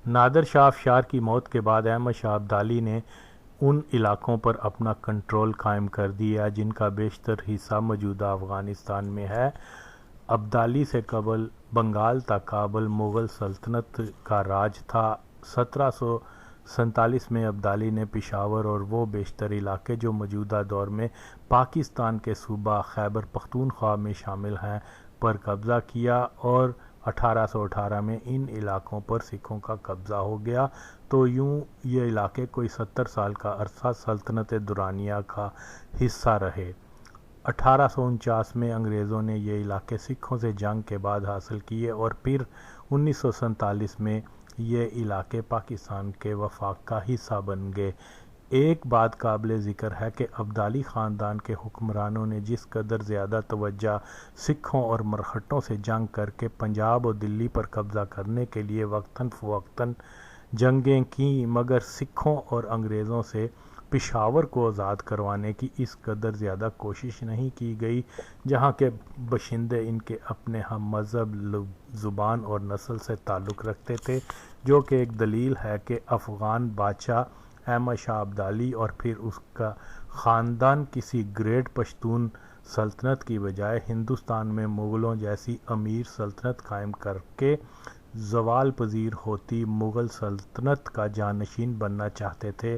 نادر شاہ افشار کی موت کے بعد احمد شاہ ابدالی نے ان علاقوں پر اپنا کنٹرول قائم کر دیا جن کا بیشتر حصہ موجودہ افغانستان میں ہے۔ ابدالی سے قبل بنگال تک قابل مغل سلطنت کا راج تھا۔ 1747 میں ابدالی نے پشاور اور وہ بیشتر علاقے جو موجودہ دور میں پاکستان کے صوبہ خیبر پختونخوا میں شامل ہیں پر قبضہ کیا، اور 1818 میں ان علاقوں پر سکھوں کا قبضہ ہو گیا، تو یوں یہ علاقے کوئی 70 سال کا عرصہ سلطنت درانیہ کا حصہ رہے۔ 1849 میں انگریزوں نے یہ علاقے سکھوں سے جنگ کے بعد حاصل کیے اور پھر 1947 میں یہ علاقے پاکستان کے وفاق کا حصہ بن گئے۔ ایک بات قابل ذکر ہے کہ ابدالی خاندان کے حکمرانوں نے جس قدر زیادہ توجہ سکھوں اور مرہٹوں سے جنگ کر کے پنجاب اور دلی پر قبضہ کرنے کے لیے وقتاً فوقتاً جنگیں کیں، مگر سکھوں اور انگریزوں سے پشاور کو آزاد کروانے کی اس قدر زیادہ کوشش نہیں کی گئی، جہاں کے باشندے ان کے اپنے ہم مذہب، زبان اور نسل سے تعلق رکھتے تھے، جو کہ ایک دلیل ہے کہ افغان بادشاہ احمد شاہ ابدالی اور پھر اس کا خاندان کسی گریٹ پشتون سلطنت کی بجائے ہندوستان میں مغلوں جیسی امیر سلطنت قائم کر کے زوال پذیر ہوتی مغل سلطنت کا جانشین بننا چاہتے تھے،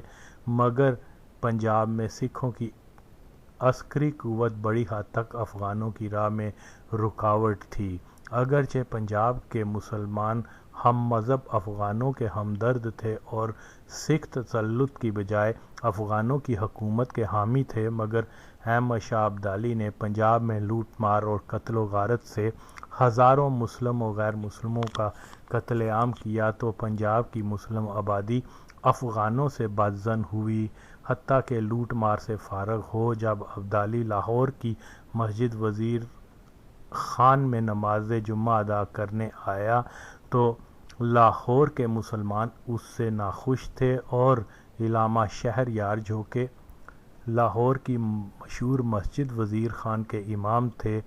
مگر پنجاب میں سکھوں کی عسکری قوت بڑی حد تک افغانوں کی راہ میں رکاوٹ تھی۔ اگرچہ پنجاب کے مسلمان ہم مذہب افغانوں کے ہمدرد تھے اور سکھ تسلط کی بجائے افغانوں کی حکومت کے حامی تھے، مگر احمد شاہ ابدالی نے پنجاب میں لوٹ مار اور قتل و غارت سے ہزاروں مسلم و غیر مسلموں کا قتل عام کیا، تو پنجاب کی مسلم آبادی افغانوں سے بدظن ہوئی، حتیٰ کہ لوٹ مار سے فارغ ہو جب ابدالی لاہور کی مسجد وزیر خان میں نماز جمعہ ادا کرنے آیا تو لاہور کے مسلمان اس سے ناخوش تھے، اور علامہ شہر یار جو کہ لاہور کی مشہور مسجد وزیر خان کے امام تھے،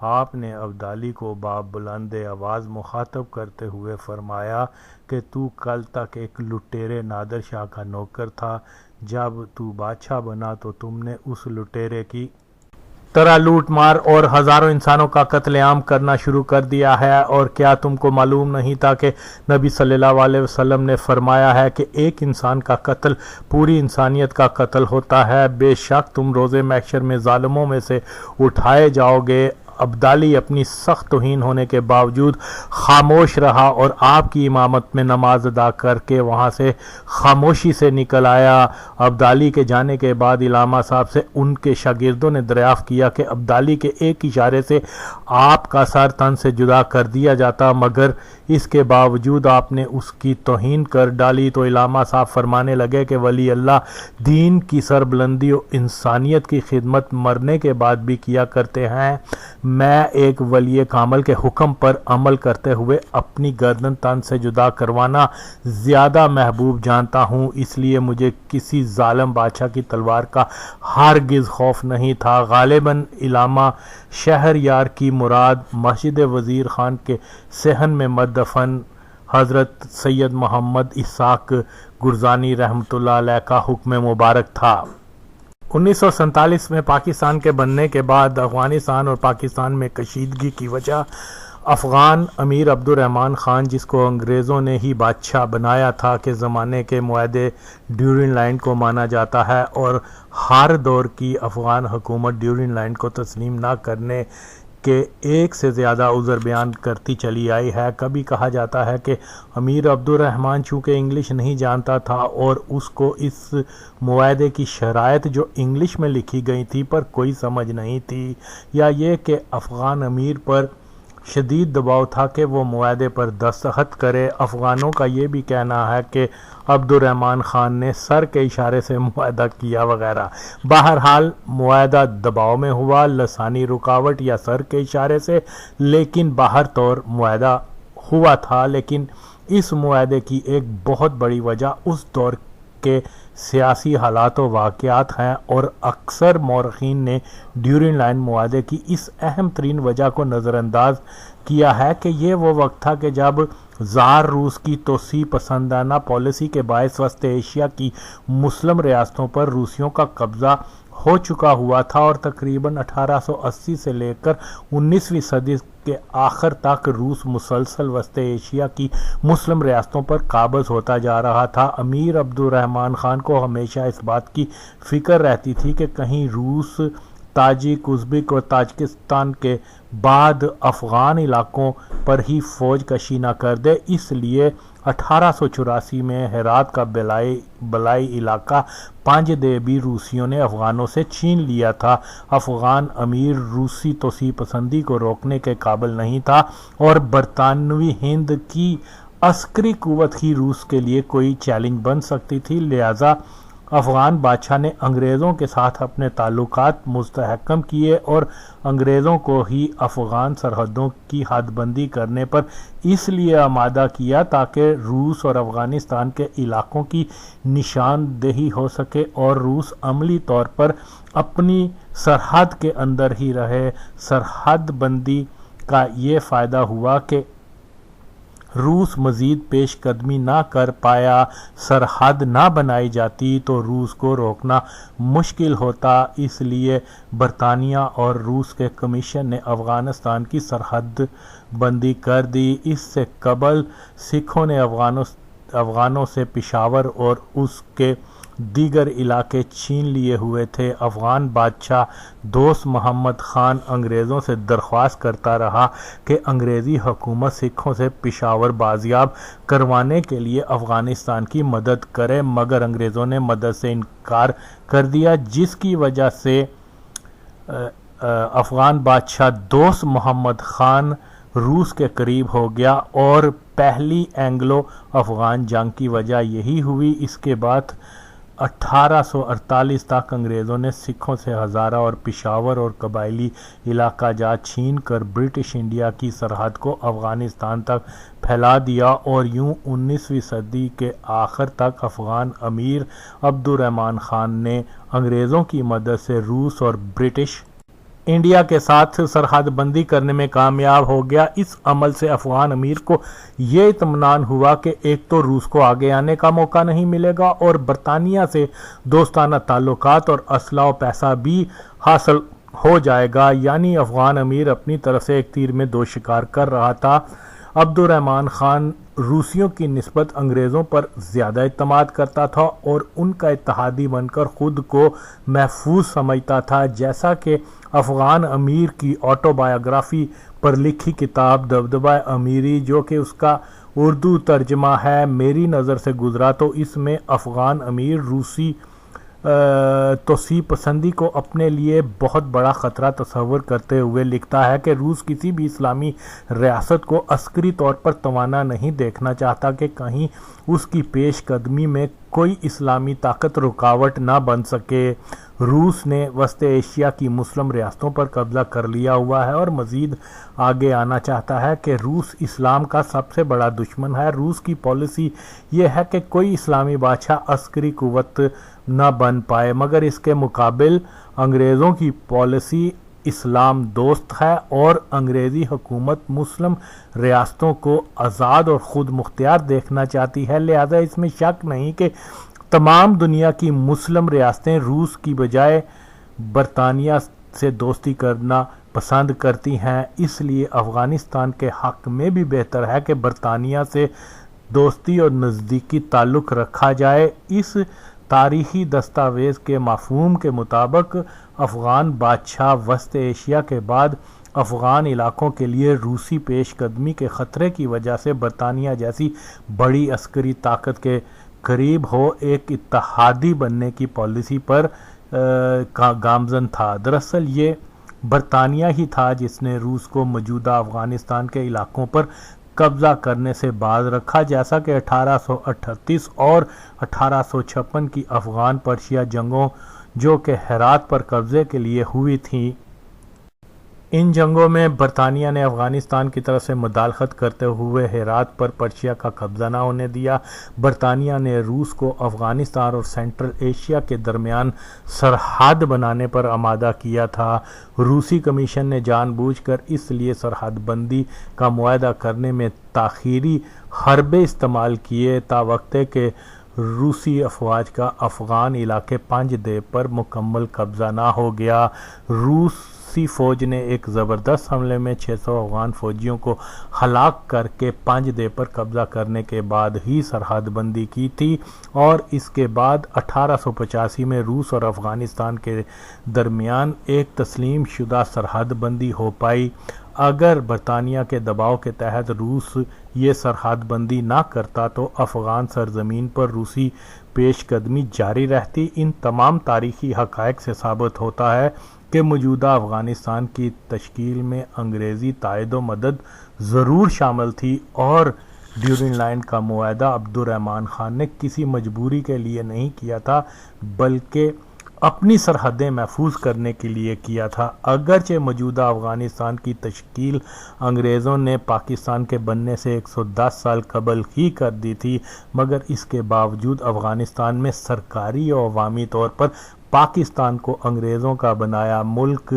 آپ نے ابدالی کو بلند آواز مخاطب کرتے ہوئے فرمایا کہ تو کل تک ایک لٹیرے نادر شاہ کا نوکر تھا، جب تو بادشاہ بنا تو تم نے اس لٹیرے کی طرح لوٹ مار اور ہزاروں انسانوں کا قتل عام کرنا شروع کر دیا ہے، اور کیا تم کو معلوم نہیں تھا کہ نبی صلی اللہ علیہ وسلم نے فرمایا ہے کہ ایک انسان کا قتل پوری انسانیت کا قتل ہوتا ہے؟ بے شک تم روز محشر میں ظالموں میں سے اٹھائے جاؤ گے۔ ابدالی اپنی سخت توہین ہونے کے باوجود خاموش رہا اور آپ کی امامت میں نماز ادا کر کے وہاں سے خاموشی سے نکل آیا۔ ابدالی کے جانے کے بعد علامہ صاحب سے ان کے شاگردوں نے دریافت کیا کہ ابدالی کے ایک اشارے سے آپ کا سر تن سے جدا کر دیا جاتا، مگر اس کے باوجود آپ نے اس کی توہین کر ڈالی، تو علامہ صاحب فرمانے لگے کہ ولی اللہ دین کی سربلندی و انسانیت کی خدمت مرنے کے بعد بھی کیا کرتے ہیں۔ میں ایک ولی کامل کے حکم پر عمل کرتے ہوئے اپنی گردن تن سے جدا کروانا زیادہ محبوب جانتا ہوں، اس لیے مجھے کسی ظالم بادشاہ کی تلوار کا ہرگز خوف نہیں تھا۔ غالباً علامہ شہر یار کی مراد مسجد وزیر خان کے صحن میں مدفن حضرت سید محمد اسحاق گرزانی رحمۃ اللہ علیہ کا حکم مبارک تھا۔ 1947 میں پاکستان کے بننے کے بعد افغانستان اور پاکستان میں کشیدگی کی وجہ افغان امیر عبد الرحمن خان، جس کو انگریزوں نے ہی بادشاہ بنایا تھا، کے زمانے کے معاہدے ڈیورنڈ لائن کو مانا جاتا ہے، اور ہر دور کی افغان حکومت ڈیورنڈ لائن کو تسلیم نہ کرنے کے ایک سے زیادہ عذر بیان کرتی چلی آئی ہے۔ کبھی کہا جاتا ہے کہ امیر عبد الرحمن چونکہ انگلش نہیں جانتا تھا اور اس کو اس معاہدے کی شرائط جو انگلش میں لکھی گئی تھی پر کوئی سمجھ نہیں تھی، یا یہ کہ افغان امیر پر شدید دباؤ تھا کہ وہ معاہدے پر دستخط کرے۔ افغانوں کا یہ بھی کہنا ہے کہ عبد الرحمن خان نے سر کے اشارے سے معاہدہ کیا وغیرہ۔ بہرحال معاہدہ دباؤ میں ہوا، لسانی رکاوٹ یا سر کے اشارے سے، لیکن باہر طور معاہدہ ہوا تھا۔ لیکن اس معاہدے کی ایک بہت بڑی وجہ اس دور کے سیاسی حالات و واقعات ہیں، اور اکثر مورخین نے ڈیورنڈ لائن معاہدے کی اس اہم ترین وجہ کو نظر انداز کیا ہے کہ یہ وہ وقت تھا کہ جب زار روس کی توسیع پسندانہ پالیسی کے باعث وسط ایشیا کی مسلم ریاستوں پر روسیوں کا قبضہ ہو چکا ہوا تھا اور تقریباً 1880 سے لے کر 19ویں صدی کے آخر تک روس مسلسل وسط ایشیا کی مسلم ریاستوں پر قابض ہوتا جا رہا تھا۔ امیر عبد الرحمن خان کو ہمیشہ اس بات کی فکر رہتی تھی کہ کہیں روس تاجک، ازبک اور تاجکستان کے بعد افغان علاقوں پر ہی فوج کشی نہ کر دے، اس لیے 1884 میں ہرات کا بلائی علاقہ پانج دے بھی روسیوں نے افغانوں سے چھین لیا تھا۔ افغان امیر روسی توسیع پسندی کو روکنے کے قابل نہیں تھا اور برطانوی ہند کی عسکری قوت ہی روس کے لیے کوئی چیلنج بن سکتی تھی، لہذا افغان بادشاہ نے انگریزوں کے ساتھ اپنے تعلقات مستحکم کیے اور انگریزوں کو ہی افغان سرحدوں کی حد بندی کرنے پر اس لیے آمادہ کیا تاکہ روس اور افغانستان کے علاقوں کی نشاندہی ہو سکے اور روس عملی طور پر اپنی سرحد کے اندر ہی رہے۔ سرحد بندی کا یہ فائدہ ہوا کہ روس مزید پیش قدمی نہ کر پایا۔ سرحد نہ بنائی جاتی تو روس کو روکنا مشکل ہوتا، اس لیے برطانیہ اور روس کے کمیشن نے افغانستان کی سرحد بندی کر دی۔ اس سے قبل سکھوں نے افغانوں سے پشاور اور اس کے دیگر علاقے چھین لیے ہوئے تھے۔ افغان بادشاہ دوست محمد خان انگریزوں سے درخواست کرتا رہا کہ انگریزی حکومت سکھوں سے پشاور بازیاب کروانے کے لیے افغانستان کی مدد کرے، مگر انگریزوں نے مدد سے انکار کر دیا، جس کی وجہ سے افغان بادشاہ دوست محمد خان روس کے قریب ہو گیا اور پہلی اینگلو افغان جنگ کی وجہ یہی ہوئی۔ اس کے بعد 1848 تک انگریزوں نے سکھوں سے ہزارہ اور پشاور اور قبائلی علاقہ جات چھین کر برٹش انڈیا کی سرحد کو افغانستان تک پھیلا دیا اور یوں 19ویں صدی کے آخر تک افغان امیر عبد الرحمن خان نے انگریزوں کی مدد سے روس اور برٹش انڈیا کے ساتھ سرحد بندی کرنے میں کامیاب ہو گیا۔ اس عمل سے افغان امیر کو یہ اطمینان ہوا کہ ایک تو روس کو آگے آنے کا موقع نہیں ملے گا اور برطانیہ سے دوستانہ تعلقات اور اسلحہ و پیسہ بھی حاصل ہو جائے گا، یعنی افغان امیر اپنی طرف سے ایک تیر میں دو شکار کر رہا تھا۔ عبد الرحمن خان روسیوں کی نسبت انگریزوں پر زیادہ اعتماد کرتا تھا اور ان کا اتحادی بن کر خود کو محفوظ سمجھتا تھا، جیسا کہ افغان امیر کی آٹو بایوگرافی پر لکھی کتاب دبدبہ امیری، جو کہ اس کا اردو ترجمہ ہے، میری نظر سے گزرا، تو اس میں افغان امیر روسی توسیع پسندی کو اپنے لیے بہت بڑا خطرہ تصور کرتے ہوئے لکھتا ہے کہ روس کسی بھی اسلامی ریاست کو عسکری طور پر توانا نہیں دیکھنا چاہتا کہ کہیں اس کی پیش قدمی میں کوئی اسلامی طاقت رکاوٹ نہ بن سکے۔ روس نے وسط ایشیا کی مسلم ریاستوں پر قبضہ کر لیا ہوا ہے اور مزید آگے آنا چاہتا ہے کہ روس اسلام کا سب سے بڑا دشمن ہے۔ روس کی پالیسی یہ ہے کہ کوئی اسلامی بادشاہ عسکری قوت نہ بن پائے، مگر اس کے مقابل انگریزوں کی پالیسی اسلام دوست ہے اور انگریزی حکومت مسلم ریاستوں کو آزاد اور خود مختار دیکھنا چاہتی ہے، لہذا اس میں شک نہیں کہ تمام دنیا کی مسلم ریاستیں روس کی بجائے برطانیہ سے دوستی کرنا پسند کرتی ہیں۔ اس لیے افغانستان کے حق میں بھی بہتر ہے کہ برطانیہ سے دوستی اور نزدیکی تعلق رکھا جائے۔ اس تاریخی دستاویز کے مفہوم کے مطابق افغان بادشاہ وسط ایشیا کے بعد افغان علاقوں کے لیے روسی پیش قدمی کے خطرے کی وجہ سے برطانیہ جیسی بڑی عسکری طاقت کے قریب ہو ایک اتحادی بننے کی پالیسی پر گامزن تھا۔ دراصل یہ برطانیہ ہی تھا جس نے روس کو موجودہ افغانستان کے علاقوں پر قبضہ کرنے سے باز رکھا، جیسا کہ 1838 اور 1856 کی افغان پرشیا جنگوں جو کہ ہرات پر قبضے کے لیے ہوئی تھیں۔ ان جنگوں میں برطانیہ نے افغانستان کی طرف سے مداخلت کرتے ہوئے ہرات پر پرشیا کا قبضہ نہ ہونے دیا۔ برطانیہ نے روس کو افغانستان اور سینٹرل ایشیا کے درمیان سرحد بنانے پر آمادہ کیا تھا۔ روسی کمیشن نے جان بوجھ کر اس لیے سرحد بندی کا معاہدہ کرنے میں تاخیری حربے استعمال کیے تا وقت کہ روسی افواج کا افغان علاقے پنجدے پر مکمل قبضہ نہ ہو گیا۔ روسی فوج نے ایک زبردست حملے میں 600 افغان فوجیوں کو ہلاک کر کے پنجدے پر قبضہ کرنے کے بعد ہی سرحد بندی کی تھی، اور اس کے بعد 1885 میں روس اور افغانستان کے درمیان ایک تسلیم شدہ سرحد بندی ہو پائی۔ اگر برطانیہ کے دباؤ کے تحت روس یہ سرحد بندی نہ کرتا تو افغان سرزمین پر روسی پیش قدمی جاری رہتی۔ ان تمام تاریخی حقائق سے ثابت ہوتا ہے کہ موجودہ افغانستان کی تشکیل میں انگریزی تائید و مدد ضرور شامل تھی، اور ڈیورنڈ لائن کا معاہدہ عبد الرحمن خان نے کسی مجبوری کے لیے نہیں کیا تھا بلکہ اپنی سرحدیں محفوظ کرنے کے لیے کیا تھا۔ اگرچہ موجودہ افغانستان کی تشکیل انگریزوں نے پاکستان کے بننے سے 110 سال قبل ہی کر دی تھی، مگر اس کے باوجود افغانستان میں سرکاری اور عوامی طور پر پاکستان کو انگریزوں کا بنایا ملک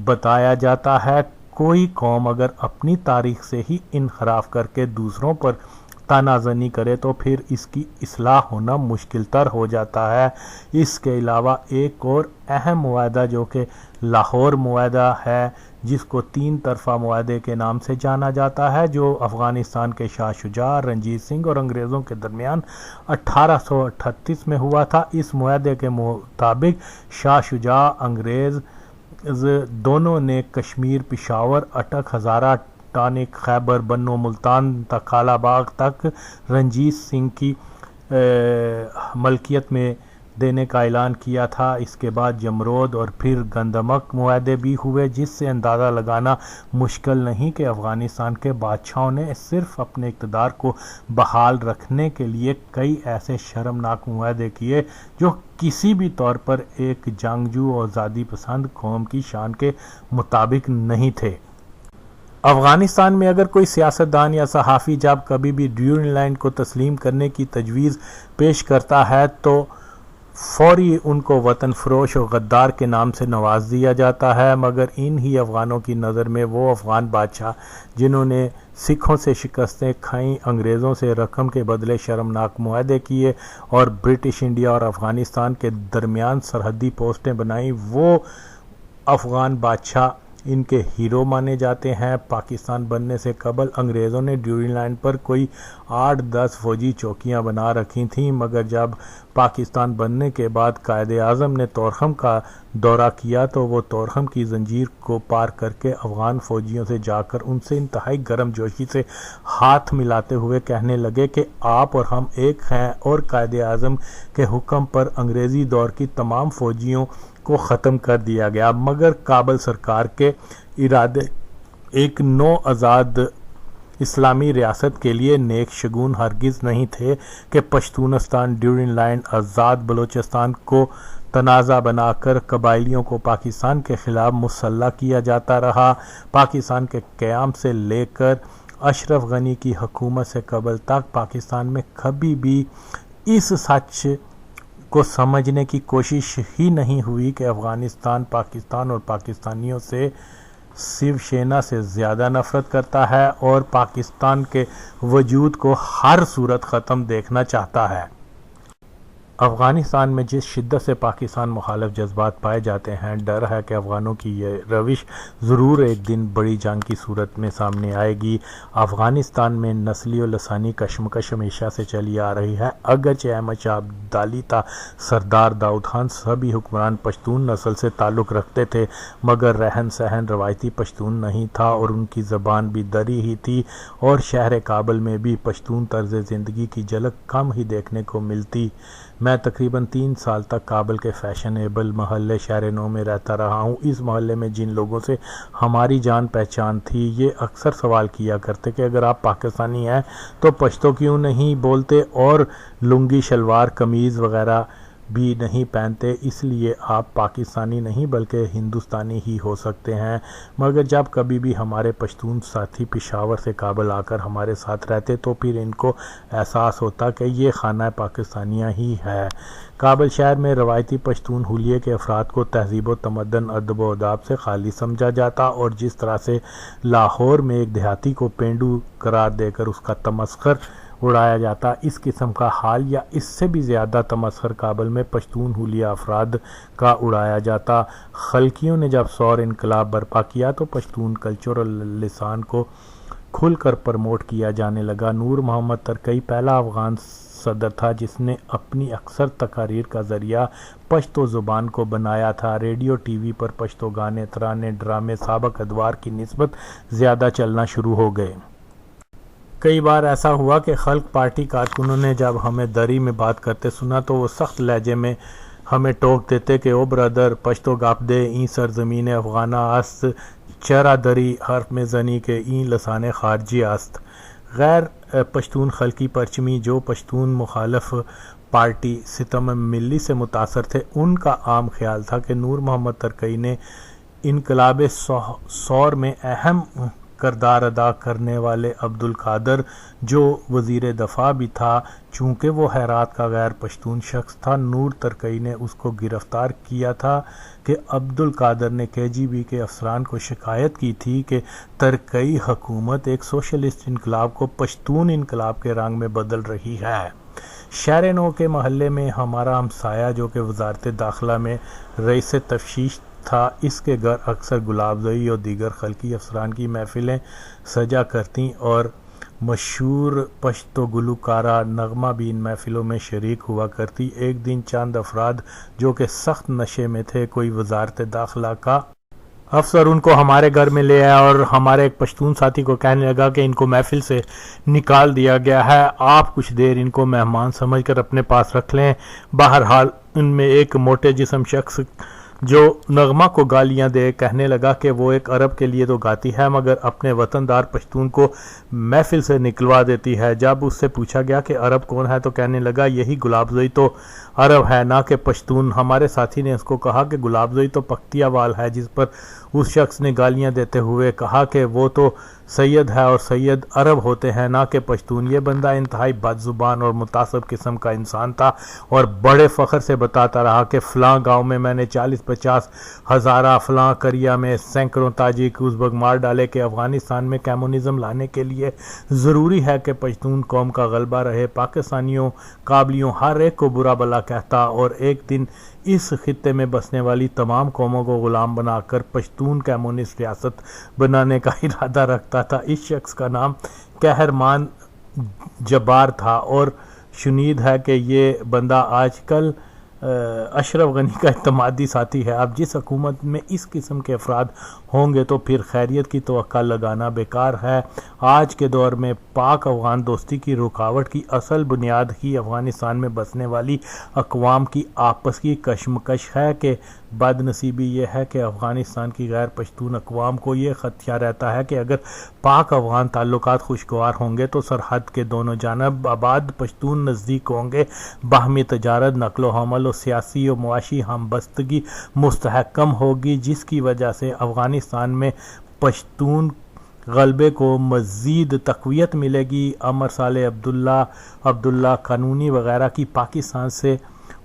بتایا جاتا ہے۔ کوئی قوم اگر اپنی تاریخ سے ہی انحراف کر کے دوسروں پر تنازنی کرے تو پھر اس کی اصلاح ہونا مشکل تر ہو جاتا ہے۔ اس کے علاوہ ایک اور اہم معاہدہ جو کہ لاہور معاہدہ ہے، جس کو 3 طرفہ معاہدے کے نام سے جانا جاتا ہے، جو افغانستان کے شاہ شجاع، رنجیت سنگھ اور انگریزوں کے درمیان 1838 میں ہوا تھا۔ اس معاہدے کے مطابق شاہ شجاع انگریز دونوں نے کشمیر، پشاور، اٹک، ہزارہ، ٹانک، خیبر، بنو، ملتان تک کالا باغ تک رنجیت سنگھ کی ملکیت میں دینے کا اعلان کیا تھا۔ اس کے بعد جمرود اور پھر گندمک معاہدے بھی ہوئے، جس سے اندازہ لگانا مشکل نہیں کہ افغانستان کے بادشاہوں نے صرف اپنے اقتدار کو بحال رکھنے کے لیے کئی ایسے شرمناک معاہدے کیے جو کسی بھی طور پر ایک جنگجو اور آزادی پسند قوم کی شان کے مطابق نہیں تھے۔ افغانستان میں اگر کوئی سیاستدان یا صحافی جب کبھی بھی ڈیورنڈ لائن کو تسلیم کرنے کی تجویز پیش کرتا ہے تو فوری ان کو وطن فروش اور غدار کے نام سے نواز دیا جاتا ہے، مگر ان ہی افغانوں کی نظر میں وہ افغان بادشاہ جنہوں نے سکھوں سے شکستیں کھائیں، انگریزوں سے رقم کے بدلے شرمناک معاہدے کیے اور برٹش انڈیا اور افغانستان کے درمیان سرحدی پوسٹیں بنائیں، وہ افغان بادشاہ ان کے ہیرو مانے جاتے ہیں۔ پاکستان بننے سے قبل انگریزوں نے ڈیورنڈ لائن پر کوئی 8-10 فوجی چوکیاں بنا رکھی تھیں، مگر جب پاکستان بننے کے بعد قائد اعظم نے طورخم کا دورہ کیا تو وہ طورخم کی زنجیر کو پار کر کے افغان فوجیوں سے جا کر ان سے انتہائی گرم جوشی سے ہاتھ ملاتے ہوئے کہنے لگے کہ آپ اور ہم ایک ہیں، اور قائد اعظم کے حکم پر انگریزی دور کی تمام فوجیوں کو ختم کر دیا گیا، مگر کابل سرکار کے ارادے ایک نو آزاد اسلامی ریاست کے لیے نیک شگون ہرگز نہیں تھے کہ پشتونستان ڈیورنڈ لائن آزاد بلوچستان کو تنازع بنا کر قبائلیوں کو پاکستان کے خلاف مسلح کیا جاتا رہا۔ پاکستان کے قیام سے لے کر اشرف غنی کی حکومت سے قبل تک پاکستان میں کبھی بھی اس سچ کو سمجھنے کی کوشش ہی نہیں ہوئی کہ افغانستان پاکستان اور پاکستانیوں سے شیو سینا سے زیادہ نفرت کرتا ہے اور پاکستان کے وجود کو ہر صورت ختم دیکھنا چاہتا ہے۔ افغانستان میں جس شدت سے پاکستان مخالف جذبات پائے جاتے ہیں، ڈر ہے کہ افغانوں کی یہ روش ضرور ایک دن بڑی جنگ کی صورت میں سامنے آئے گی۔ افغانستان میں نسلی و لسانی کشمکش ہمیشہ سے چلی آ رہی ہے۔ اگرچہ احمد شاہ ابدالی تا سردار داؤد خان سبھی حکمران پشتون نسل سے تعلق رکھتے تھے، مگر رہن سہن روایتی پشتون نہیں تھا اور ان کی زبان بھی دری ہی تھی، اور شہر کابل میں بھی پشتون طرز زندگی کی جھلک کم ہی دیکھنے کو ملتی۔ میں تقریباً 3 سال تک کابل کے فیشنیبل محلے شہر نو میں رہتا رہا ہوں۔ اس محلے میں جن لوگوں سے ہماری جان پہچان تھی، یہ اکثر سوال کیا کرتے کہ اگر آپ پاکستانی ہیں تو پشتو کیوں نہیں بولتے اور لنگی شلوار قمیض وغیرہ بھی نہیں پہنتے، اس لیے آپ پاکستانی نہیں بلکہ ہندوستانی ہی ہو سکتے ہیں۔ مگر جب کبھی بھی ہمارے پشتون ساتھی پشاور سے کابل آ کر ہمارے ساتھ رہتے تو پھر ان کو احساس ہوتا کہ یہ خانہ پاکستانیہ ہی ہے۔ کابل شہر میں روایتی پشتون حلیے کے افراد کو تہذیب و تمدن، ادب و آداب سے خالی سمجھا جاتا اور جس طرح سے لاہور میں ایک دیہاتی کو پینڈو قرار دے کر اس کا تمسخر اڑایا جاتا، اس قسم کا حال یا اس سے بھی زیادہ تمسخر کابل میں پشتون حلیہ افراد کا اڑایا جاتا۔ خلقیوں نے جب سور انقلاب برپا کیا تو پشتون کلچر اور لسان کو کھل کر پروموٹ کیا جانے لگا۔ نور محمد ترکئی پہلا افغان صدر تھا جس نے اپنی اکثر تقاریر کا ذریعہ پشتو زبان کو بنایا تھا۔ ریڈیو ٹی وی پر پشتو گانے، ترانے، ڈرامے سابق ادوار کی نسبت زیادہ چلنا شروع ہو گئے۔ کئی بار ایسا ہوا کہ خلق پارٹی کارکنوں نے جب ہمیں دری میں بات کرتے سنا تو وہ سخت لہجے میں ہمیں ٹوک دیتے کہ او برادر پشتو گپ دے، این سرزمین افغانہ است، چرا دری حرف میں زنی کے این لسان خارجی است۔ غیر پشتون خلقی پرچمی جو پشتون مخالف پارٹی ستم ملی سے متاثر تھے، ان کا عام خیال تھا کہ نور محمد ترکئی نے انقلاب سور میں اہم کردار ادا کرنے والے عبدالقادر جو وزیر دفاع بھی تھا، چونکہ وہ ہرات کا غیر پشتون شخص تھا، نور ترکئی نے اس کو گرفتار کیا تھا کہ عبدالقادر نے KGB کے افسران کو شکایت کی تھی کہ ترکئی حکومت ایک سوشلسٹ انقلاب کو پشتون انقلاب کے رنگ میں بدل رہی ہے۔ شہر نو کے محلے میں ہمارا ہمسایہ جو کہ وزارت داخلہ میں رئیس تفتیش تھا، اس کے گھر اکثر گلاب زئی اور دیگر خلقی افسران کی محفلیں سجا کرتیں اور مشہور پشتو گلوکارہ نغمہ بھی ان محفلوں میں شریک ہوا کرتی۔ ایک دن چند افراد جو کہ سخت نشے میں تھے، کوئی وزارت داخلہ کا افسر ان کو ہمارے گھر میں لے آیا اور ہمارے ایک پشتون ساتھی کو کہنے لگا کہ ان کو محفل سے نکال دیا گیا ہے، آپ کچھ دیر ان کو مہمان سمجھ کر اپنے پاس رکھ لیں۔ بہرحال ان میں ایک موٹے جسم شخص جو نغمہ کو گالیاں دے کہنے لگا کہ وہ ایک عرب کے لیے تو گاتی ہے مگر اپنے وطن دار پشتون کو محفل سے نکلوا دیتی ہے۔ جب اس سے پوچھا گیا کہ عرب کون ہے تو کہنے لگا یہی گلاب زئی تو عرب ہے نہ کہ پشتون۔ ہمارے ساتھی نے اس کو کہا کہ گلاب زئی تو پختیا وال ہے، جس پر اس شخص نے گالیاں دیتے ہوئے کہا کہ وہ تو سید ہے اور سید عرب ہوتے ہیں نہ کہ پشتون۔ یہ بندہ انتہائی بد زبان اور متعصب قسم کا انسان تھا اور بڑے فخر سے بتاتا رہا کہ فلاں گاؤں میں میں نے 40-50 ہزارہ، فلاں کریا میں سینکڑوں تاجک ازبک مار ڈالے کہ افغانستان میں کمیونزم لانے کے لیے ضروری ہے کہ پشتون قوم کا غلبہ رہے۔ پاکستانیوں، قابلیوں، ہر ایک کو برا بلا کہتا اور ایک دن اس خطے میں بسنے والی تمام قوموں کو غلام بنا کر پشتون کمیونسٹ ریاست بنانے کا ارادہ رکھتا تھا۔ اس شخص کا نام قہرمان جبار تھا اور شنید ہے کہ یہ بندہ آج کل اشرف غنی کا اعتمادی ساتھی ہے۔ اب جس حکومت میں اس قسم کے افراد ہوں گے تو پھر خیریت کی توقع لگانا بیکار ہے۔ آج کے دور میں پاک افغان دوستی کی رکاوٹ کی اصل بنیاد ہی افغانستان میں بسنے والی اقوام کی آپس کی کشمکش ہے کہ بد نصیبی یہ ہے کہ افغانستان کی غیر پشتون اقوام کو یہ خدشہ رہتا ہے کہ اگر پاک افغان تعلقات خوشگوار ہوں گے تو سرحد کے دونوں جانب آباد پشتون نزدیک ہوں گے، باہمی تجارت، نقل و حمل اور سیاسی و معاشی ہم بستگی مستحکم ہوگی، جس کی وجہ سے افغانستان میں پشتون غلبے کو مزید تقویت ملے گی۔ امر صالح عبداللہ قانونی وغیرہ کی پاکستان سے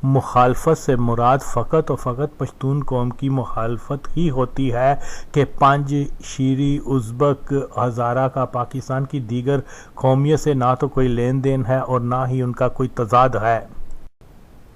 مخالفت سے مراد فقط و فقط پشتون قوم کی مخالفت ہی ہوتی ہے کہ پنج شیری، ازبک، ہزارہ کا پاکستان کی دیگر قومیت سے نہ تو کوئی لین دین ہے اور نہ ہی ان کا کوئی تضاد ہے۔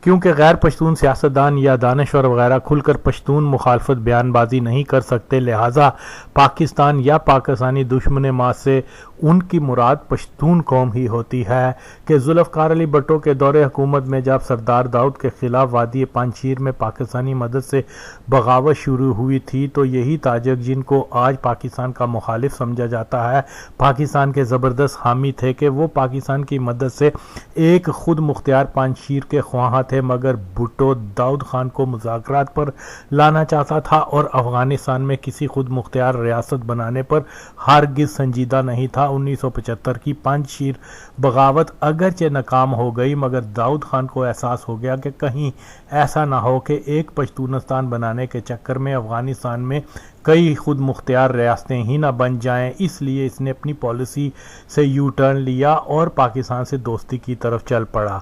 کیونکہ غیر پشتون سیاستدان یا دانشور وغیرہ کھل کر پشتون مخالفت بیان بازی نہیں کر سکتے، لہٰذا پاکستان یا پاکستانی دشمن ما سے ان کی مراد پشتون قوم ہی ہوتی ہے کہ ذوالفقار علی بھٹو کے دور حکومت میں جب سردار داؤد کے خلاف وادی پنجشیر میں پاکستانی مدد سے بغاوت شروع ہوئی تھی تو یہی تاجک جن کو آج پاکستان کا مخالف سمجھا جاتا ہے، پاکستان کے زبردست حامی تھے کہ وہ پاکستان کی مدد سے ایک خود مختار پنجشیر کے خواہاں تھے، مگر بھٹو داؤد خان کو مذاکرات پر لانا چاہتا تھا اور افغانستان میں کسی خود مختار ریاست بنانے پر ہرگز سنجیدہ نہیں تھا 1975 کی پنجشیر بغاوت اگرچہ ناکام ہو گئی، مگر داؤد خان کو احساس ہو گیا کہ کہیں ایسا نہ ہو کہ ایک پشتونستان بنانے کے چکر میں افغانستان میں کئی خود مختار ریاستیں ہی نہ بن جائیں۔ اس لیے اس نے اپنی پالیسی سے یو ٹرن لیا اور پاکستان سے دوستی کی طرف چل پڑا۔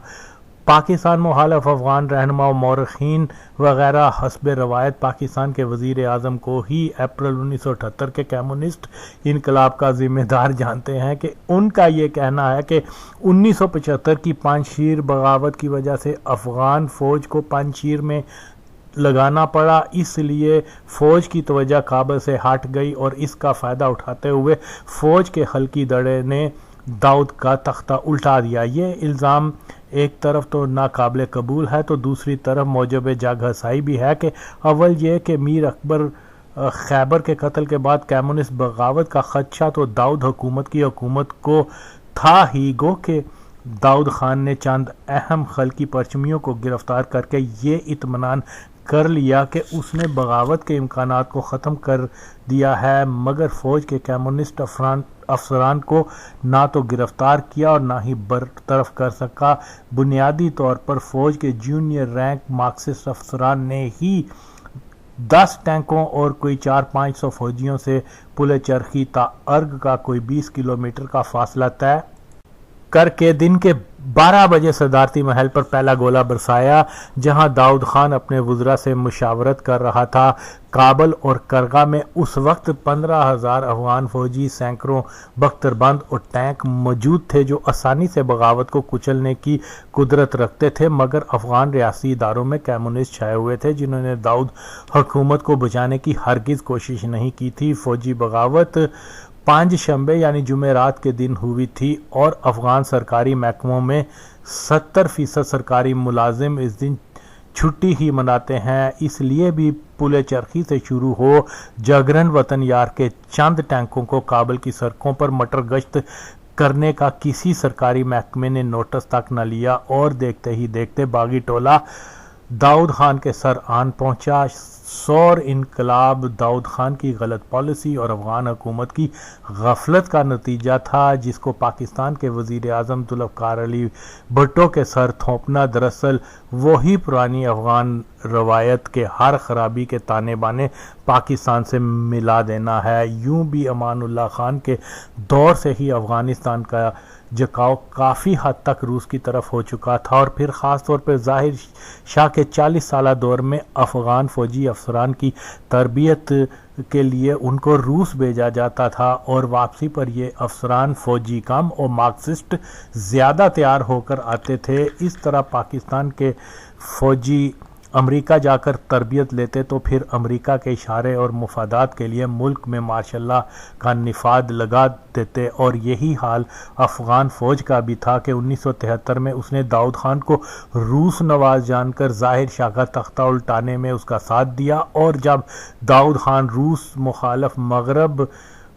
پاکستان مخالف افغان رہنما و مورخین وغیرہ حسب روایت پاکستان کے وزیر اعظم کو ہی اپریل 1978 کے کمیونسٹ انقلاب کا ذمہ دار جانتے ہیں کہ ان کا یہ کہنا ہے کہ 1975 کی پنجشیر بغاوت کی وجہ سے افغان فوج کو پنجشیر میں لگانا پڑا، اس لیے فوج کی توجہ کابل سے ہٹ گئی اور اس کا فائدہ اٹھاتے ہوئے فوج کے حلقی دڑے نے داؤد کا تختہ الٹا دیا۔ یہ الزام ایک طرف تو ناقابل قبول ہے تو دوسری طرف موجب جگ ہسائی بھی ہے کہ اول یہ کہ میر اکبر خیبر کے قتل کے بعد کمیونسٹ بغاوت کا خدشہ تو داؤد حکومت کی حکومت کو تھا ہی، گو کہ داؤد خان نے چند اہم خلقی پرچمیوں کو گرفتار کر کے یہ اطمینان کر لیا کہ اس نے بغاوت کے امکانات کو ختم کر دیا ہے، مگر فوج کے کمیونسٹ افسران کو نہ تو گرفتار کیا اور نہ ہی برطرف کر سکا۔ بنیادی طور پر فوج کے جونیئر رینک مارکسسٹ افسران نے ہی 10 ٹینکوں اور کوئی 400-500 فوجیوں سے پل چرخی تا ارگ کا کوئی 20 کلومیٹر کا فاصلہ طے کر کے دن کے 12 بجے صدارتی محل پر پہلا گولہ برسایا، جہاں داؤد خان اپنے وزراء سے مشاورت کر رہا تھا۔ کابل اور کرغا میں اس وقت 15,000 افغان فوجی، سینکڑوں بختربند اور ٹینک موجود تھے جو آسانی سے بغاوت کو کچلنے کی قدرت رکھتے تھے، مگر افغان ریاستی اداروں میں کمیونسٹ چھائے ہوئے تھے جنہوں نے داؤد حکومت کو بچانے کی ہرگز کوشش نہیں کی تھی۔ فوجی بغاوت 5 شنبے یعنی جمعرات کے دن ہوئی تھی اور افغان سرکاری محکموں میں 70% سرکاری ملازم اس دن چھٹی ہی مناتے ہیں، اس لیے بھی پل چرخی سے شروع ہو جاگرن وطن یار کے چند ٹینکوں کو کابل کی سڑکوں پر مٹر گشت کرنے کا کسی سرکاری محکمے نے نوٹس تک نہ لیا اور دیکھتے ہی دیکھتے باغی ٹولہ داؤد خان کے سر آن پہنچا۔ سور انقلاب داؤد خان کی غلط پالیسی اور افغان حکومت کی غفلت کا نتیجہ تھا، جس کو پاکستان کے وزیر اعظم ذوالفقار علی بھٹو کے سر تھوپنا دراصل وہی پرانی افغان روایت کے ہر خرابی کے تانے بانے پاکستان سے ملا دینا ہے۔ یوں بھی امان اللہ خان کے دور سے ہی افغانستان کا جھکاؤ کافی حد تک روس کی طرف ہو چکا تھا اور پھر خاص طور پر ظاہر شاہ کے 40 سالہ دور میں افغان فوجی افسران کی تربیت کے لیے ان کو روس بھیجا جاتا تھا اور واپسی پر یہ افسران فوجی کم اور مارکسسٹ زیادہ تیار ہو کر آتے تھے۔ اس طرح پاکستان کے فوجی امریکہ جا کر تربیت لیتے تو پھر امریکہ کے اشارے اور مفادات کے لیے ملک میں مارشل لا کا نفاذ لگا دیتے، اور یہی حال افغان فوج کا بھی تھا کہ 1973 میں اس نے داؤد خان کو روس نواز جان کر ظاہر شاہ کا تختہ الٹانے میں اس کا ساتھ دیا، اور جب داؤد خان روس مخالف مغرب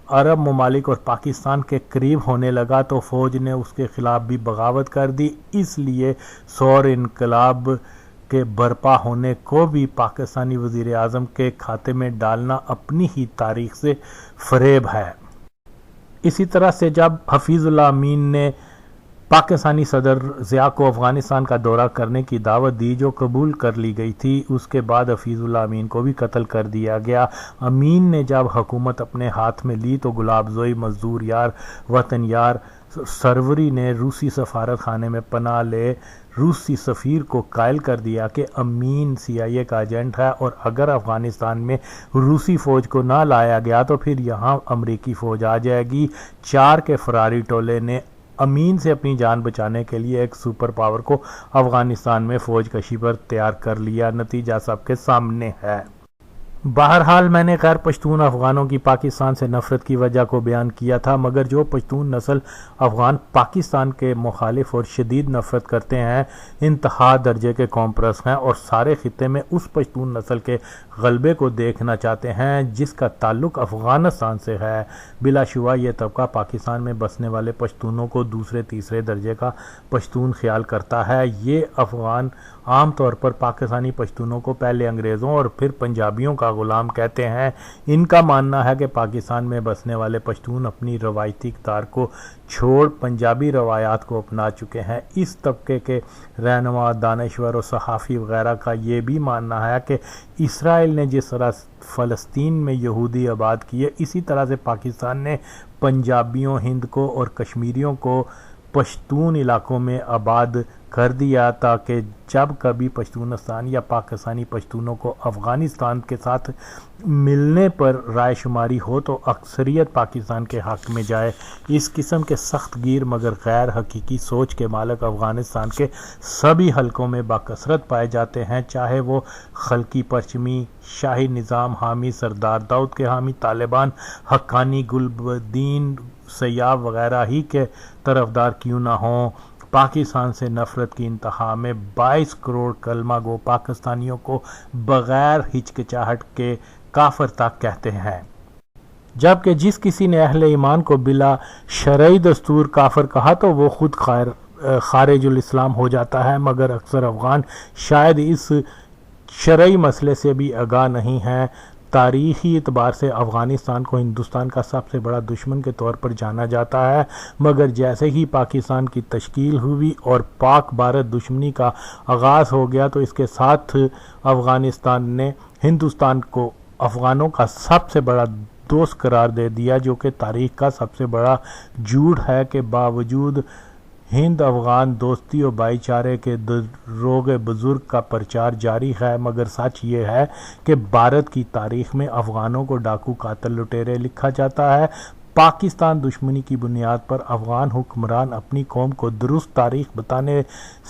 عرب ممالک اور پاکستان کے قریب ہونے لگا تو فوج نے اس کے خلاف بھی بغاوت کر دی۔ اس لیے سور انقلاب کے برپا ہونے کو بھی پاکستانی وزیر اعظم کے کھاتے میں ڈالنا اپنی ہی تاریخ سے فریب ہے۔ اسی طرح سے جب حفیظ اللہ امین نے پاکستانی صدر ضیاء کو افغانستان کا دورہ کرنے کی دعوت دی جو قبول کر لی گئی تھی، اس کے بعد حفیظ اللہ امین کو بھی قتل کر دیا گیا۔ امین نے جب حکومت اپنے ہاتھ میں لی تو گلاب زوئی، مزدور یار، وطن یار سروری نے روسی سفارت خانے میں پناہ لے روسی سفیر کو قائل کر دیا کہ امین CIA کا ایجنٹ ہے اور اگر افغانستان میں روسی فوج کو نہ لایا گیا تو پھر یہاں امریکی فوج آ جائے گی۔ 4 کے فراری ٹولے نے امین سے اپنی جان بچانے کے لیے ایک سپر پاور کو افغانستان میں فوج کشی پر تیار کر لیا۔ نتیجہ سب کے سامنے ہے۔ بہرحال میں نے غیر پشتون افغانوں کی پاکستان سے نفرت کی وجہ کو بیان کیا تھا، مگر جو پشتون نسل افغان پاکستان کے مخالف اور شدید نفرت کرتے ہیں، انتہا درجے کے قوم پرست ہیں اور سارے خطے میں اس پشتون نسل کے غلبے کو دیکھنا چاہتے ہیں جس کا تعلق افغانستان سے ہے۔ بلا شبہ یہ طبقہ پاکستان میں بسنے والے پشتونوں کو دوسرے تیسرے درجے کا پشتون خیال کرتا ہے۔ یہ افغان عام طور پر پاکستانی پشتونوں کو پہلے انگریزوں اور پھر پنجابیوں کا غلام کہتے ہیں۔ ان کا ماننا ہے کہ پاکستان میں بسنے والے پشتون اپنی روایتی اقدار کو چھوڑ پنجابی روایات کو اپنا چکے ہیں۔ اس طبقے کے رہنما، دانشور اور صحافی وغیرہ کا یہ بھی ماننا ہے کہ اسرائیل نے جس طرح فلسطین میں یہودی آباد کیے، اسی طرح سے پاکستان نے پنجابیوں، ہند کو اور کشمیریوں کو پشتون علاقوں میں آباد کر دیا، تاکہ جب کبھی پشتونستان یا پاکستانی پشتونوں کو افغانستان کے ساتھ ملنے پر رائے شماری ہو تو اکثریت پاکستان کے حق میں جائے۔ اس قسم کے سخت گیر مگر غیر حقیقی سوچ کے مالک افغانستان کے سبھی حلقوں میں بکثرت پائے جاتے ہیں، چاہے وہ خلقی پرچمی، شاہی نظام حامی، سردار داؤد کے حامی، طالبان، حقانی، گلبدین، سیاب وغیرہ ہی کے طرفدار کیوں نہ ہوں۔ پاکستان سے نفرت کی انتہا میں 22 کروڑ کلمہ گو پاکستانیوں کو بغیر ہچکچاہٹ کے کافر تک کہتے ہیں، جبکہ جس کسی نے اہل ایمان کو بلا شرعی دستور کافر کہا تو وہ خود خارج الاسلام ہو جاتا ہے، مگر اکثر افغان شاید اس شرعی مسئلے سے بھی آگاہ نہیں ہیں۔ تاریخی اعتبار سے افغانستان کو ہندوستان کا سب سے بڑا دشمن کے طور پر جانا جاتا ہے، مگر جیسے ہی پاکستان کی تشکیل ہوئی اور پاک بھارت دشمنی کا آغاز ہو گیا تو اس کے ساتھ افغانستان نے ہندوستان کو افغانوں کا سب سے بڑا دوست قرار دے دیا، جو کہ تاریخ کا سب سے بڑا جھوٹ ہے کہ باوجود ہند افغان دوستی اور بھائی چارے کے دروغ بزرگ کا پرچار جاری ہے، مگر سچ یہ ہے کہ بھارت کی تاریخ میں افغانوں کو ڈاکو، قاتل، لٹیرے لکھا جاتا ہے۔ پاکستان دشمنی کی بنیاد پر افغان حکمران اپنی قوم کو درست تاریخ بتانے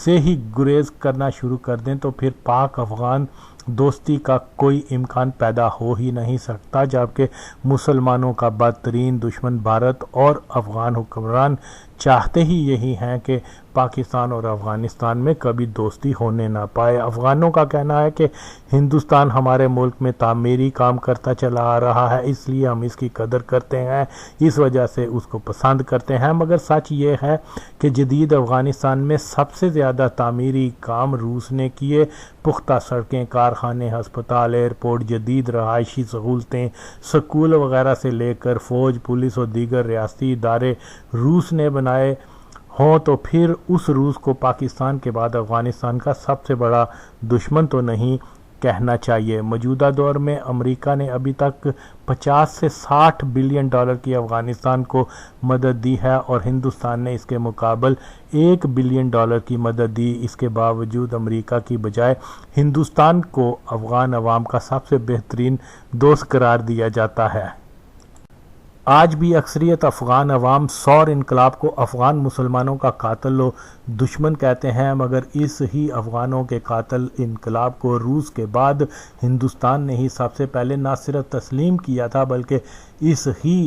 سے ہی گریز کرنا شروع کر دیں تو پھر پاک افغان دوستی کا کوئی امکان پیدا ہو ہی نہیں سکتا، جبکہ مسلمانوں کا بدترین دشمن بھارت اور افغان حکمران چاہتے ہی یہی ہیں کہ پاکستان اور افغانستان میں کبھی دوستی ہونے نہ پائے۔ افغانوں کا کہنا ہے کہ ہندوستان ہمارے ملک میں تعمیری کام کرتا چلا آ رہا ہے، اس لیے ہم اس کی قدر کرتے ہیں، اس وجہ سے اس کو پسند کرتے ہیں، مگر سچ یہ ہے کہ جدید افغانستان میں سب سے زیادہ تعمیری کام روس نے کیے۔ پختہ سڑکیں، کارخانے، ہسپتال، ایئرپورٹ، جدید رہائشی سہولتیں، سکول وغیرہ سے لے کر فوج، پولیس اور دیگر ریاستی ادارے روس نے بنائے ہوں تو پھر اس روس کو پاکستان کے بعد افغانستان کا سب سے بڑا دشمن تو نہیں کہنا چاہیے۔ موجودہ دور میں امریکہ نے ابھی تک 50 سے 60 بلین ڈالر کی افغانستان کو مدد دی ہے اور ہندوستان نے اس کے مقابل 1 بلین ڈالر کی مدد دی۔ اس کے باوجود امریکہ کی بجائے ہندوستان کو افغان عوام کا سب سے بہترین دوست قرار دیا جاتا ہے۔ آج بھی اکثریت افغان عوام سور انقلاب کو افغان مسلمانوں کا قاتل و دشمن کہتے ہیں، مگر اس ہی افغانوں کے قاتل انقلاب کو روس کے بعد ہندوستان نے ہی سب سے پہلے نہ صرف تسلیم کیا تھا بلکہ اس ہی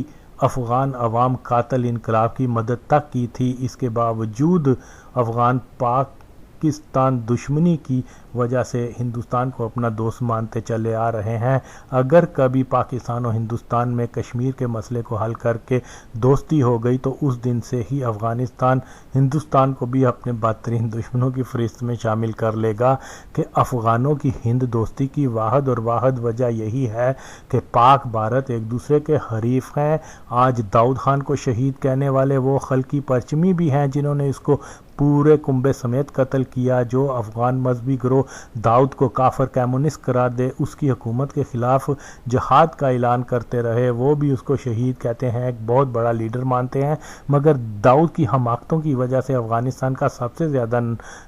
افغان عوام قاتل انقلاب کی مدد تک کی تھی۔ اس کے باوجود افغان پاکستان دشمنی کی وجہ سے ہندوستان کو اپنا دوست مانتے چلے آ رہے ہیں۔ اگر کبھی پاکستان اور ہندوستان میں کشمیر کے مسئلے کو حل کر کے دوستی ہو گئی تو اس دن سے ہی افغانستان ہندوستان کو بھی اپنے بدترین دشمنوں کی فہرست میں شامل کر لے گا کہ افغانوں کی ہند دوستی کی واحد اور واحد وجہ یہی ہے کہ پاک بھارت ایک دوسرے کے حریف ہیں۔ آج داؤد خان کو شہید کہنے والے وہ خلقی پرچمی بھی ہیں جنہوں نے اس کو پورے کنبے سمیت قتل کیا۔ جو افغان مذہبی گروہ داؤد کو کافر کمیونسٹ قرار دے اس کی حکومت کے خلاف جہاد کا اعلان کرتے رہے، وہ بھی اس کو شہید کہتے ہیں، ایک بہت بڑا لیڈر مانتے ہیں، مگر داؤد کی حماقتوں کی وجہ سے افغانستان کا سب سے زیادہ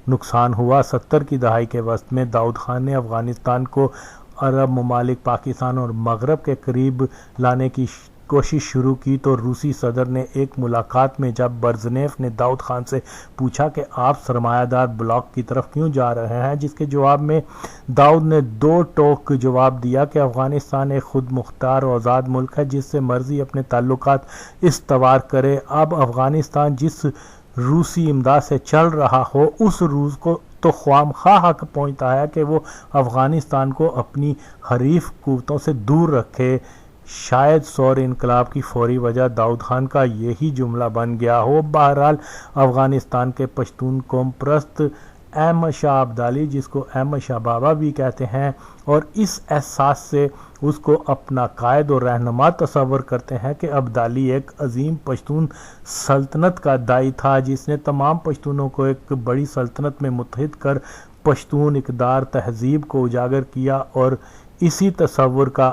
نقصان ہوا۔ 70 کی دہائی کے وسط میں داؤد خان نے افغانستان کو عرب ممالک، پاکستان اور مغرب کے قریب لانے کی کوشش شروع کی تو روسی صدر نے ایک ملاقات میں جب برزنیف نے داؤد خان سے پوچھا کہ آپ سرمایہ دار بلاک کی طرف کیوں جا رہے ہیں، جس کے جواب میں داؤد نے 2 ٹوک جواب دیا کہ افغانستان ایک خود مختار و آزاد ملک ہے جس سے مرضی اپنے تعلقات استوار کرے۔ اب افغانستان جس روسی امداد سے چل رہا ہو اس روس کو تو خواہ مخواہ حق پہنچتا ہے کہ وہ افغانستان کو اپنی حریف قوتوں سے دور رکھے۔ شاید سور انقلاب کی فوری وجہ داؤد خان کا یہی جملہ بن گیا ہو۔ بہرحال افغانستان کے پشتون قوم پرست احمد شاہ ابدالی، جس کو احمد شاہ بابا بھی کہتے ہیں، اور اس احساس سے اس کو اپنا قائد اور رہنما تصور کرتے ہیں کہ ابدالی ایک عظیم پشتون سلطنت کا داعی تھا جس نے تمام پشتونوں کو ایک بڑی سلطنت میں متحد کر پشتون اقدار تہذیب کو اجاگر کیا، اور اسی تصور کا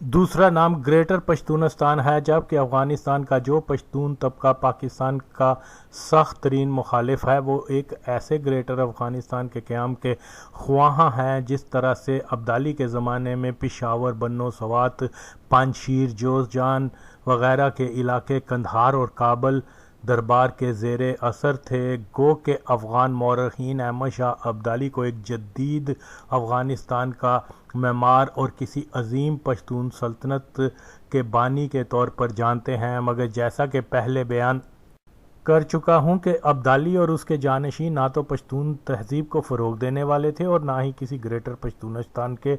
دوسرا نام گریٹر پشتونستان ہے، جبکہ افغانستان کا جو پشتون طبقہ پاکستان کا سخت ترین مخالف ہے وہ ایک ایسے گریٹر افغانستان کے قیام کے خواہاں ہیں جس طرح سے ابدالی کے زمانے میں پشاور، بنو، سوات، پنجشیر، جوزجان وغیرہ کے علاقے قندھار اور کابل دربار کے زیر اثر تھے۔ گو کہ افغان مورخین احمد شاہ ابدالی کو ایک جدید افغانستان کا معمار اور کسی عظیم پشتون سلطنت کے بانی کے طور پر جانتے ہیں، مگر جیسا کہ پہلے بیان کر چکا ہوں کہ ابدالی اور اس کے جانشین نہ تو پشتون تہذیب کو فروغ دینے والے تھے اور نہ ہی کسی گریٹر پشتونستان کے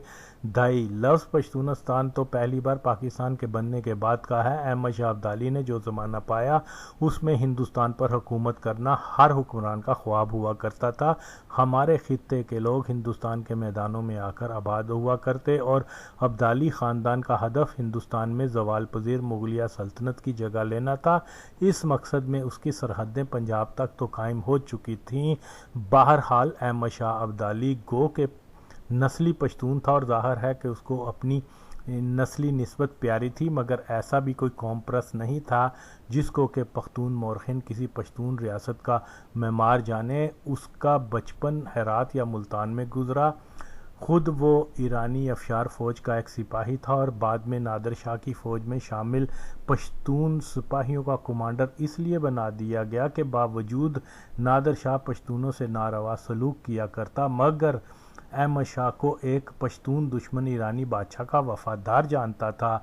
داعی۔ لفظ پشتونستان تو پہلی بار پاکستان کے بننے کے بعد کا ہے۔ احمد شاہ ابدالی نے جو زمانہ پایا اس میں ہندوستان پر حکومت کرنا ہر حکمران کا خواب ہوا کرتا تھا۔ ہمارے خطے کے لوگ ہندوستان کے میدانوں میں آ کر آباد ہوا کرتے اور ابدالی خاندان کا ہدف ہندوستان میں زوال پذیر مغلیہ سلطنت کی جگہ لینا تھا۔ اس مقصد میں اس کی سرحدیں پنجاب تک تو قائم ہو چکی تھیں۔ بہرحال احمد شاہ ابدالی گو کے نسلی پشتون تھا اور ظاہر ہے کہ اس کو اپنی نسلی نسبت پیاری تھی، مگر ایسا بھی کوئی قوم پرست نہیں تھا جس کو کہ پختون مورخین کسی پشتون ریاست کا معمار جانے۔ اس کا بچپن ہرات یا ملتان میں گزرا۔ خود وہ ایرانی افشار فوج کا ایک سپاہی تھا اور بعد میں نادر شاہ کی فوج میں شامل پشتون سپاہیوں کا کمانڈر اس لیے بنا دیا گیا کہ باوجود نادر شاہ پشتونوں سے ناروا سلوک کیا کرتا، مگر احمد شاہ کو ایک پشتون دشمن ایرانی بادشاہ کا وفادار جانتا تھا۔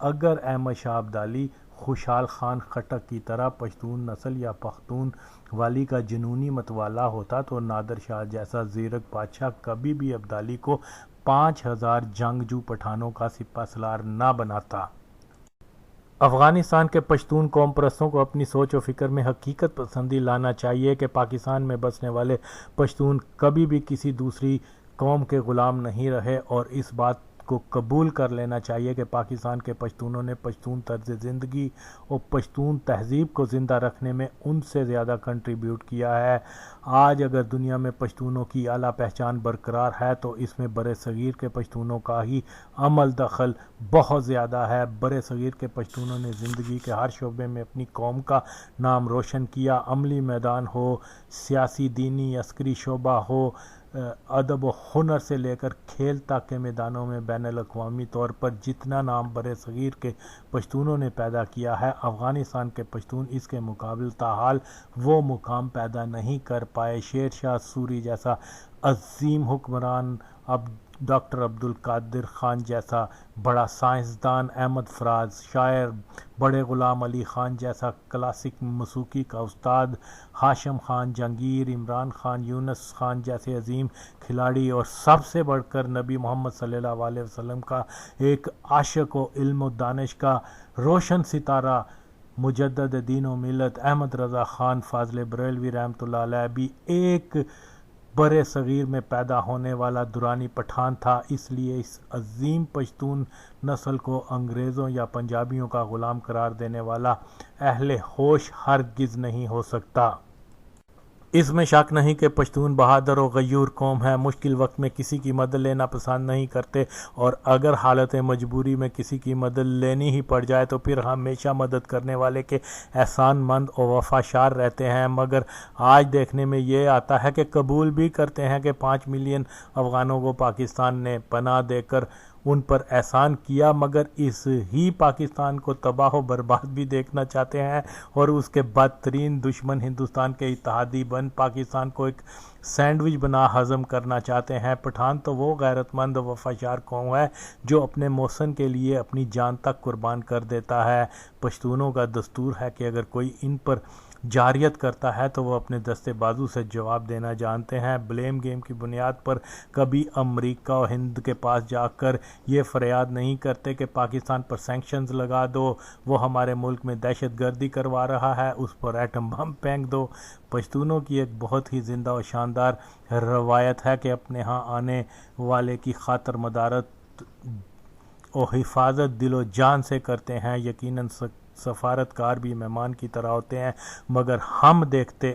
اگر احمد شاہ ابدالی خوشحال خان خٹک کی طرح پشتون نسل یا پختون والی کا جنونی متوالا ہوتا تو نادر شاہ جیسا زیرک بادشاہ کبھی بھی ابدالی کو 5000 جنگجو پٹھانوں کا سپہ سالار نہ بناتا۔ افغانستان کے پشتون قوم پرستوں کو اپنی سوچ و فکر میں حقیقت پسندی لانا چاہیے کہ پاکستان میں بسنے والے پشتون کبھی بھی کسی دوسری قوم کے غلام نہیں رہے، اور اس بات کو قبول کر لینا چاہیے کہ پاکستان کے پشتونوں نے پشتون طرز زندگی اور پشتون تہذیب کو زندہ رکھنے میں ان سے زیادہ کنٹریبیوٹ کیا ہے۔ آج اگر دنیا میں پشتونوں کی اعلیٰ پہچان برقرار ہے تو اس میں برِ صغیر کے پشتونوں کا ہی عمل دخل بہت زیادہ ہے۔ برِ صغیر کے پشتونوں نے زندگی کے ہر شعبے میں اپنی قوم کا نام روشن کیا، عملی میدان ہو، سیاسی، دینی، عسکری شعبہ ہو، ادب و ہنر سے لے کر کھیل تک کے میدانوں میں بین الاقوامی طور پر جتنا نام برِ صغیر کے پشتونوں نے پیدا کیا ہے، افغانستان کے پشتون اس کے مقابل تاحال وہ مقام پیدا نہیں کر پائے۔ شیر شاہ سوری جیسا عظیم حکمران، ڈاکٹر عبدالقادر خان جیسا بڑا سائنسدان، احمد فراز شاعر، بڑے غلام علی خان جیسا کلاسک موسیقی کا استاد، ہاشم خان جہانگیر، عمران خان، یونس خان جیسے عظیم کھلاڑی، اور سب سے بڑھ کر نبی محمد صلی اللہ علیہ وسلم کا ایک عاشق و علم و دانش کا روشن ستارہ، مجدد دین و ملت احمد رضا خان فاضل بریلوی رحمۃ اللہ علیہ بھی ایک برِ صغیر میں پیدا ہونے والا دورانی پٹھان تھا۔ اس لیے اس عظیم پشتون نسل کو انگریزوں یا پنجابیوں کا غلام قرار دینے والا اہل ہوش ہرگز نہیں ہو سکتا۔ اس میں شک نہیں کہ پشتون بہادر و غیور قوم ہے، مشکل وقت میں کسی کی مدد لینا پسند نہیں کرتے، اور اگر حالت مجبوری میں کسی کی مدد لینی ہی پڑ جائے تو پھر ہمیشہ مدد کرنے والے کے احسان مند و وفاشار رہتے ہیں۔ مگر آج دیکھنے میں یہ آتا ہے کہ قبول بھی کرتے ہیں کہ 5 ملین افغانوں کو پاکستان نے پناہ دے کر ان پر احسان کیا، مگر اس ہی پاکستان کو تباہ و برباد بھی دیکھنا چاہتے ہیں، اور اس کے بدترین دشمن ہندوستان کے اتحادی بن پاکستان کو ایک سینڈوچ بنا ہضم کرنا چاہتے ہیں۔ پٹھان تو وہ غیرت مند و وفاشار قوم ہے جو اپنے محسن کے لیے اپنی جان تک قربان کر دیتا ہے۔ پشتونوں کا دستور ہے کہ اگر کوئی ان پر جارحیت کرتا ہے تو وہ اپنے دستے بازو سے جواب دینا جانتے ہیں۔ بلیم گیم کی بنیاد پر کبھی امریکہ اور ہند کے پاس جا کر یہ فریاد نہیں کرتے کہ پاکستان پر سینکشنز لگا دو، وہ ہمارے ملک میں دہشت گردی کروا رہا ہے، اس پر ایٹم بم پھینک دو۔ پشتونوں کی ایک بہت ہی زندہ اور شاندار روایت ہے کہ اپنے ہاں آنے والے کی خاطر مدارت اور حفاظت دل و جان سے کرتے ہیں۔ یقیناً سفارتکار بھی مہمان کی طرح ہوتے ہیں، مگر ہم دیکھتے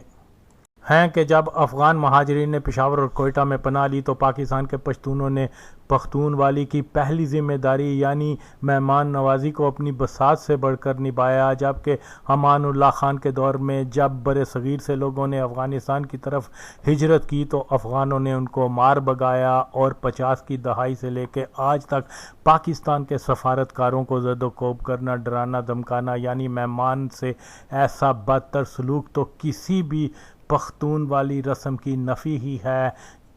ہیں کہ جب افغان مہاجرین نے پشاور اور کوئٹہ میں پناہ لی تو پاکستان کے پشتونوں نے پختون والی کی پہلی ذمہ داری یعنی مہمان نوازی کو اپنی بساط سے بڑھ کر نبھایا، جبکہ امان اللہ خان کے دور میں جب بر صغیر سے لوگوں نے افغانستان کی طرف ہجرت کی تو افغانوں نے ان کو مار بھگایا، اور 50 کی دہائی سے لے کے آج تک پاکستان کے سفارتکاروں کو زد و کوب کرنا، ڈرانا دھمکانا یعنی مہمان سے ایسا بدتر سلوک تو کسی بھی پختون والی رسم کی نفی ہی ہے۔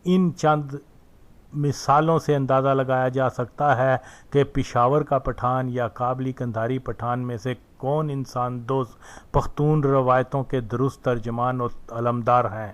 ان چند مثالوں سے اندازہ لگایا جا سکتا ہے کہ پشاور کا پٹھان یا کابلی قندھاری پٹھان میں سے کون انسان دوست پختون روایتوں کے درست ترجمان اور علمدار ہیں۔